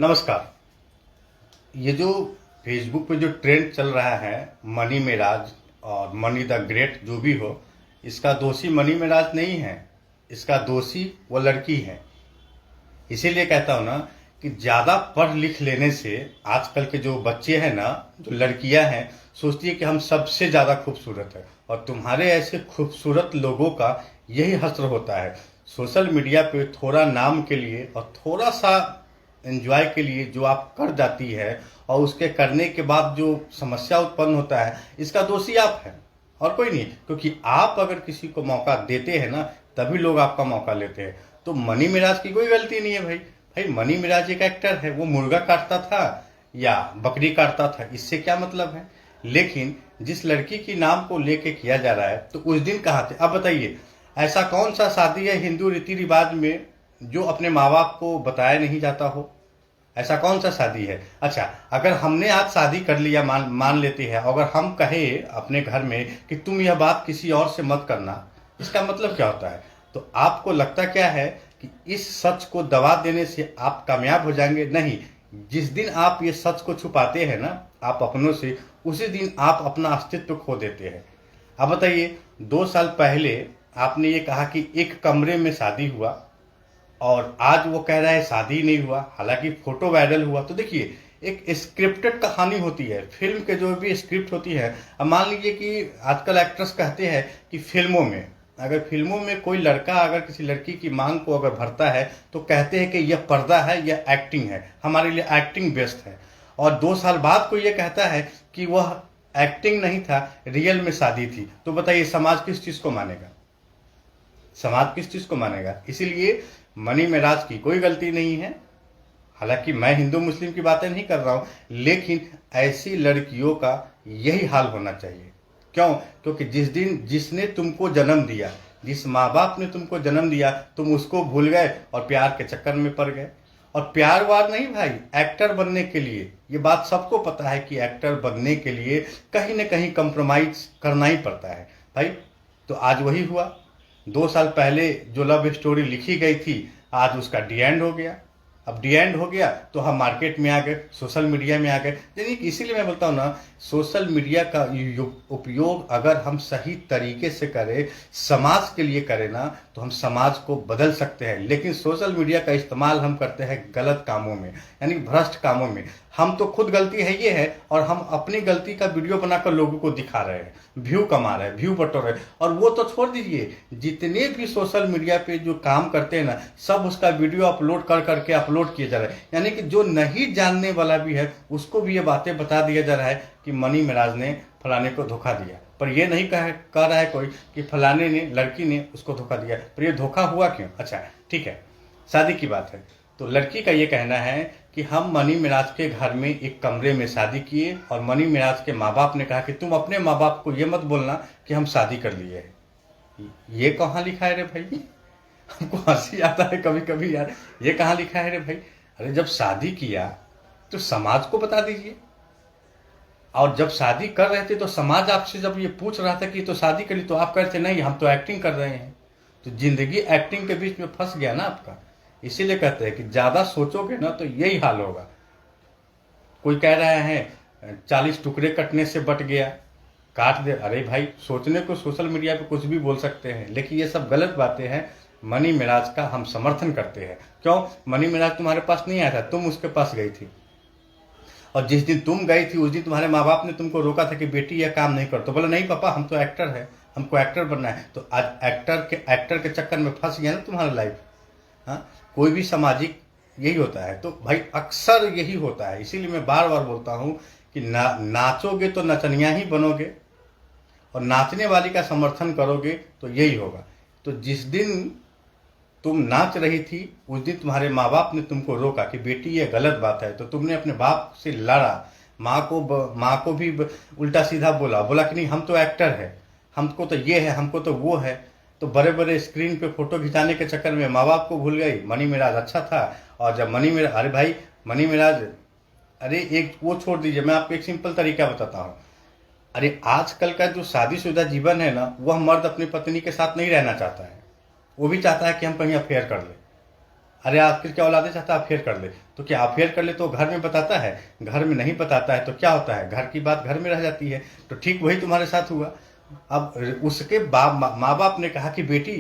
नमस्कार। ये जो फेसबुक पे जो ट्रेंड चल रहा है, मनी मेराज और मनी द ग्रेट जो भी हो, इसका दोषी मनी मेराज नहीं है, इसका दोषी वो लड़की है। इसीलिए कहता हूँ ना कि ज़्यादा पढ़ लिख लेने से आजकल के जो बच्चे हैं ना, जो लड़कियां हैं, सोचती है कि हम सबसे ज़्यादा खूबसूरत है। और तुम्हारे ऐसे खूबसूरत लोगों का यही हश्र होता है। सोशल मीडिया पे थोड़ा नाम के लिए और थोड़ा सा एंजॉय के लिए जो आप कर जाती है, और उसके करने के बाद जो समस्या उत्पन्न होता है, इसका दोषी आप हैं और कोई नहीं। क्योंकि आप अगर किसी को मौका देते हैं ना, तभी लोग आपका मौका लेते हैं। तो मनी मिराज की कोई गलती नहीं है भाई। भाई मनी मिराज एक एक्टर है, वो मुर्गा काटता था या बकरी काटता था, इससे क्या मतलब है। लेकिन जिस लड़की की नाम को लेके किया जा रहा है, तो उस दिन कहाँ थे। अब बताइए, ऐसा कौन सा शादी है हिंदू रीति रिवाज में जो अपने माँ बाप को बताया नहीं जाता हो। ऐसा कौन सा शादी है। अच्छा, अगर हमने आज शादी कर लिया, मान लेते हैं, अगर हम कहे अपने घर में कि तुम यह बात किसी और से मत करना, इसका मतलब क्या होता है। तो आपको लगता क्या है कि इस सच को दबा देने से आप कामयाब हो जाएंगे। नहीं, जिस दिन आप ये सच को छुपाते हैं ना आप अपनों से, उसी दिन आप अपना अस्तित्व खो देते हैं। अब बताइए, 2 साल पहले आपने ये कहा कि एक कमरे में शादी हुआ, और आज वो कह रहा है शादी नहीं हुआ, हालांकि फोटो वायरल हुआ। तो देखिए, एक स्क्रिप्टेड कहानी होती है, फिल्म के जो भी स्क्रिप्ट होती है। अब मान लीजिए कि आजकल एक्ट्रेस कहते हैं कि फिल्मों में कोई लड़का अगर किसी लड़की की मांग को अगर भरता है, तो कहते हैं कि यह पर्दा है, यह एक्टिंग है, हमारे लिए एक्टिंग बेस्ट है। और 2 साल बाद कोई ये कहता है कि वह एक्टिंग नहीं था, रियल में शादी थी। तो बताइए, समाज किस चीज को मानेगा। समाज किस चीज को मानेगा। इसीलिए मनी मेराज की कोई गलती नहीं है। हालांकि मैं हिंदू मुस्लिम की बातें नहीं कर रहा हूं, लेकिन ऐसी लड़कियों का यही हाल होना चाहिए। क्यों? क्योंकि जिसने तुमको जन्म दिया, जिस माँ बाप ने तुमको जन्म दिया, तुम उसको भूल गए और प्यार के चक्कर में पड़ गए। और प्यार वार नहीं भाई, एक्टर बनने के लिए, ये बात सबको पता है कि एक्टर बनने के लिए कहीं ना कहीं कंप्रोमाइज करना ही पड़ता है भाई। तो आज वही हुआ। 2 साल पहले जो लव स्टोरी लिखी गई थी, आज उसका डी एंड हो गया। अब डी एंड हो गया तो हम मार्केट में आ गए, सोशल मीडिया में आ गए। यानी इसीलिए मैं बोलता हूँ ना, सोशल मीडिया का उपयोग अगर हम सही तरीके से करें, समाज के लिए करें ना, तो हम समाज को बदल सकते हैं। लेकिन सोशल मीडिया का इस्तेमाल हम करते हैं गलत कामों में, यानी भ्रष्ट कामों में। हम तो खुद गलती है ये है, और हम अपनी गलती का वीडियो बनाकर लोगों को दिखा रहे हैं, व्यू कमा रहे हैं, व्यू बटोर रहे हैं। और वो तो छोड़ दीजिए, जितने भी सोशल मीडिया पे जो काम करते हैं ना, सब उसका वीडियो अपलोड कर करके अपलोड किए जा रहे हैं। यानी कि जो नहीं जानने वाला भी है, उसको भी ये बातें बता दिया जा रहा है कि मनी मेराज ने फलाने को धोखा दिया। पर ये नहीं कह रहा है कोई कि फलाने ने, लड़की ने उसको धोखा दिया। पर ये धोखा हुआ क्यों। अच्छा ठीक है, शादी की बात है, तो लड़की का ये कहना है कि हम मनी मिराज के घर में एक कमरे में शादी किए, और मनी मिराज के माँ बाप ने कहा कि तुम अपने माँ बाप को ये मत बोलना कि हम शादी कर लिए हैं। ये कहाँ लिखा है रे भाई। हमको हंसी आता है कभी कभी यार, ये कहाँ लिखा है रे भाई। अरे जब शादी किया तो समाज को बता दीजिए। और जब शादी कर रहे थे तो समाज आपसे जब ये पूछ रहा था कि तो शादी करी, तो आप कहते नहीं हम तो एक्टिंग कर रहे हैं। तो जिंदगी एक्टिंग के बीच में फंस गया ना आपका। इसीलिए कहते हैं कि ज्यादा सोचोगे ना तो यही हाल होगा। कोई कह रहा है 40 टुकड़े कटने से बट गया, काट दे। अरे भाई, सोचने को सोशल मीडिया पे कुछ भी बोल सकते हैं, लेकिन ये सब गलत बातें हैं। मनी मिराज का हम समर्थन करते हैं। क्यों? मनी मिराज तुम्हारे पास नहीं आया था, तुम उसके पास गई थी। और जिस दिन तुम गई थी, उस दिन तुम्हारे माँ बाप ने तुमको रोका था कि बेटी यह काम नहीं कर। तो बोला नहीं पापा, हम तो एक्टर है, हमको एक्टर बनना है। तो आज एक्टर के चक्कर में फंस गया ना तुम्हारा लाइफ। हाँ, कोई भी सामाजिक यही होता है। तो भाई अक्सर यही होता है। इसीलिए मैं बार बार बोलता हूँ कि नाचोगे तो नचनिया ही बनोगे, और नाचने वाली का समर्थन करोगे तो यही होगा। तो जिस दिन तुम नाच रही थी, उस दिन तुम्हारे माँ बाप ने तुमको रोका कि बेटी ये गलत बात है। तो तुमने अपने बाप से लड़ा, माँ को भी उल्टा सीधा बोला कि नहीं हम तो एक्टर है, हमको तो ये है, हमको तो वो है। तो बड़े बड़े स्क्रीन पे फोटो खिंचाने के चक्कर में माँ बाप को भूल गई। मनी मिराज अच्छा था, और जब अरे भाई मनी मिराज, अरे एक वो छोड़ दीजिए, मैं आपको एक सिंपल तरीका बताता हूँ। अरे आजकल का जो शादीशुदा जीवन है ना, वह मर्द अपनी पत्नी के साथ नहीं रहना चाहता है, वो भी चाहता है कि हम कहीं अफेयर कर ले। अरे आखिर क्या औलादे चाहता है अफेयर कर ले, तो क्या अफेयर कर ले तो घर में बताता है? घर में नहीं बताता है तो क्या होता है? घर की बात घर में रह जाती है। तो ठीक वही तुम्हारे साथ हुआ। अब उसके माँ बाप ने कहा कि बेटी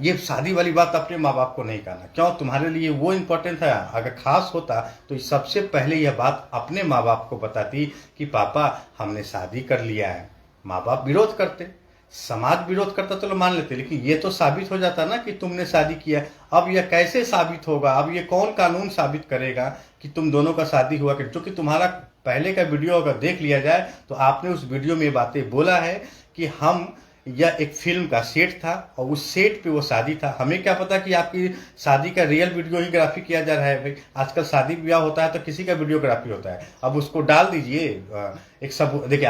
ये शादी वाली बात अपने माँ बाप को नहीं कहना। क्यों? तुम्हारे लिए वो इम्पोर्टेंट है। अगर खास होता तो सबसे पहले यह बात अपने माँ बाप को बताती कि पापा हमने शादी कर लिया है। माँ बाप विरोध करते, समाज विरोध करता, चलो मान लेते, लेकिन ये तो साबित हो जाता ना कि तुमने शादी किया। अब यह कैसे साबित होगा? अब ये कौन कानून साबित करेगा कि तुम दोनों का शादी हुआ? जो कि तुम्हारा पहले का वीडियो अगर देख लिया जाए तो आपने उस वीडियो में बातें बोला है कि हम यह एक फिल्म का सेट था और उस सेट पे वो शादी था। हमें क्या पता कि आपकी शादी का रियल वीडियोग्राफी किया जा रहा है। भाई आजकल शादी ब्याह होता है तो किसी का वीडियोग्राफी होता है। अब उसको डाल दीजिए एक सब। देखिए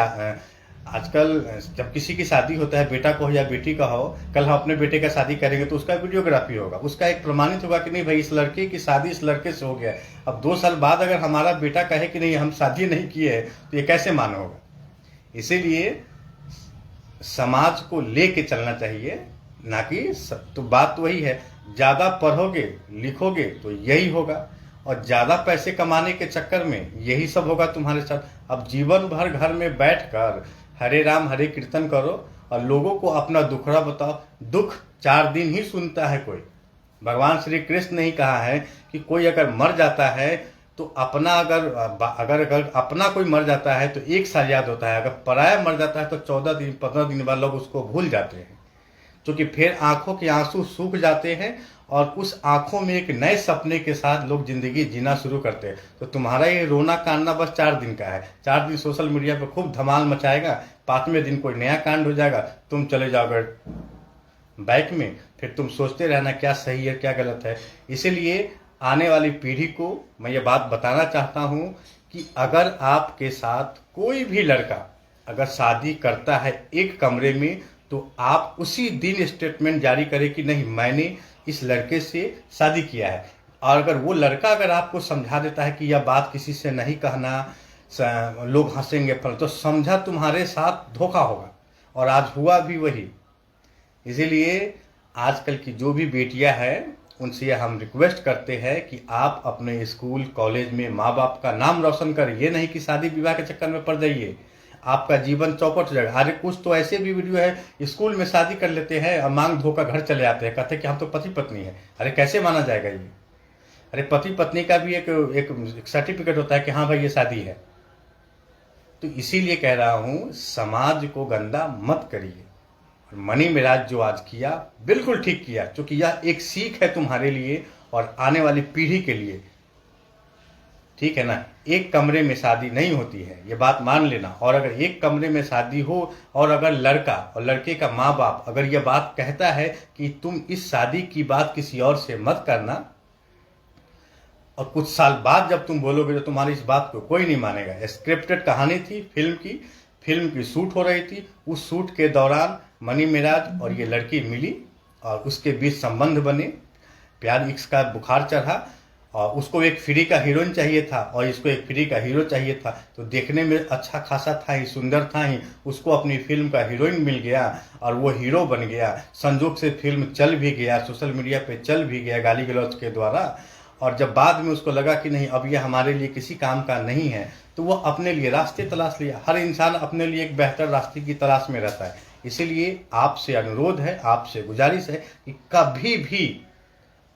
आजकल जब किसी की शादी होता है, बेटा को हो या बेटी का हो, कल हम अपने बेटे का शादी करेंगे तो उसका वीडियोग्राफी होगा, उसका एक प्रमाणित होगा कि नहीं भाई इस लड़के की शादी इस लड़के से हो गया। अब 2 साल बाद अगर हमारा बेटा कहे कि नहीं हम शादी नहीं किए है तो ये कैसे माना होगा? इसीलिए समाज को लेके चलना चाहिए, ना कि तो बात तो वही है, ज्यादा पढ़ोगे लिखोगे तो यही होगा और ज्यादा पैसे कमाने के चक्कर में यही सब होगा तुम्हारे साथ। अब जीवन भर घर में बैठकर हरे राम हरे कीर्तन करो और लोगों को अपना दुखड़ा बताओ। दुख 4 दिन ही सुनता है कोई। भगवान श्री कृष्ण ने ही कहा है कि कोई अगर मर जाता है तो अपना अगर अपना कोई मर जाता है तो 1 साल याद होता है, अगर पराया मर जाता है तो 14 दिन 15 दिन बाद लोग उसको भूल जाते हैं, क्योंकि फिर आंखों के आंसू सूख जाते हैं और उस आंखों में एक नए सपने के साथ लोग जिंदगी जीना शुरू करते हैं। तो तुम्हारा ये रोना कांडना बस 4 दिन का है। 4 दिन सोशल मीडिया पे खूब धमाल मचाएगा, 5वें दिन कोई नया कांड हो जाएगा, तुम चले जाओगे बैक में, फिर तुम सोचते रहना क्या सही है क्या गलत है। इसीलिए आने वाली पीढ़ी को मैं ये बात बताना चाहता हूँ कि अगर आपके साथ कोई भी लड़का अगर शादी करता है एक कमरे में तो आप उसी दिन स्टेटमेंट जारी करें कि नहीं मैंने इस लड़के से शादी किया है। और अगर वो लड़का अगर आपको समझा देता है कि यह बात किसी से नहीं कहना, लोग हंसेंगे, तो समझा तुम्हारे साथ धोखा होगा। और आज हुआ भी वही। इसीलिए आजकल की जो भी बेटियां हैं उनसे हम रिक्वेस्ट करते हैं कि आप अपने स्कूल कॉलेज में माँ बाप का नाम रोशन करें। ये नहीं कि शादी विवाह के चक्कर में पड़ जाइए, आपका जीवन चौपट हो जाएगा। अरे कुछ तो ऐसे भी वीडियो है स्कूल में शादी कर लेते हैं और मांग धोकर घर चले आते हैं, कहते हैं कि हम तो पति पत्नी है। अरे कैसे माना जाएगा ये? अरे पति पत्नी का भी एक सर्टिफिकेट होता है कि हाँ भाई ये शादी है। तो इसीलिए कह रहा हूँ समाज को गंदा मत करिए। मनी मेराज जो आज किया बिल्कुल ठीक किया, क्योंकि यह एक सीख है तुम्हारे लिए और आने वाली पीढ़ी के लिए। ठीक है ना? एक कमरे में शादी नहीं होती है, ये बात मान लेना। और अगर एक कमरे में शादी हो और अगर लड़का और लड़के का माँ बाप अगर यह बात कहता है कि तुम इस शादी की बात किसी और से मत करना, और कुछ साल बाद जब तुम बोलोगे तो तुम्हारी इस बात को कोई नहीं मानेगा। स्क्रिप्टेड कहानी थी, फिल्म की शूट हो रही थी। उस शूट के दौरान मनी मेराज और ये लड़की मिली और उसके बीच संबंध बने, प्यार इश्क का बुखार चढ़ा और उसको एक फ्री का हीरोइन चाहिए था और इसको एक फ्री का हीरो चाहिए था। तो देखने में अच्छा खासा था ही, सुंदर था ही, उसको अपनी फिल्म का हीरोइन मिल गया और वो हीरो बन गया। संजोग से फिल्म चल भी गया, सोशल मीडिया पे चल भी गया गाली गलौज के द्वारा। और जब बाद में उसको लगा कि नहीं अब ये हमारे लिए किसी काम का नहीं है तो वो अपने लिए रास्ते तलाश लिया। हर इंसान अपने लिए एक बेहतर रास्ते की तलाश में रहता है। इसीलिए आपसे अनुरोध है, आपसे गुजारिश है कि कभी भी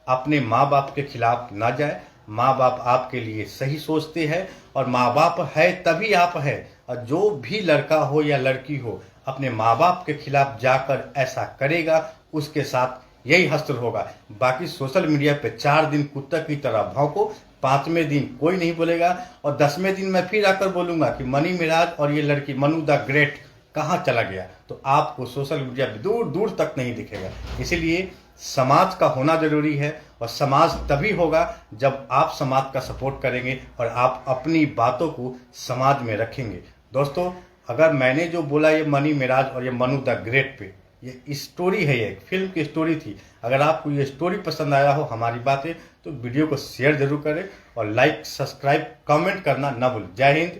अपने माँ बाप के खिलाफ ना जाए। माँ बाप आपके लिए सही सोचते हैं और माँ बाप है तभी आप है। और जो भी लड़का हो या लड़की हो अपने माँ बाप के खिलाफ जाकर ऐसा करेगा उसके साथ यही हश्र होगा। बाकी सोशल मीडिया पे 4 दिन कुत्ता की तरह भौंको, 5वें दिन कोई नहीं बोलेगा और 10वें दिन मैं फिर आकर बोलूंगा कि मनी मेराज और ये लड़की मनु द ग्रेट कहाँ चला गया, तो आपको सोशल मीडिया पे दूर दूर तक नहीं दिखेगा। इसीलिए समाज का होना जरूरी है और समाज तभी होगा जब आप समाज का सपोर्ट करेंगे और आप अपनी बातों को समाज में रखेंगे। दोस्तों अगर मैंने जो बोला ये मनी मेराज और ये मनु द ग्रेट पे ये स्टोरी है, ये एक फिल्म की स्टोरी थी। अगर आपको ये स्टोरी पसंद आया हो हमारी बातें तो वीडियो को शेयर जरूर करें और लाइक सब्सक्राइब कमेंट करना ना भूलें। जय हिंद।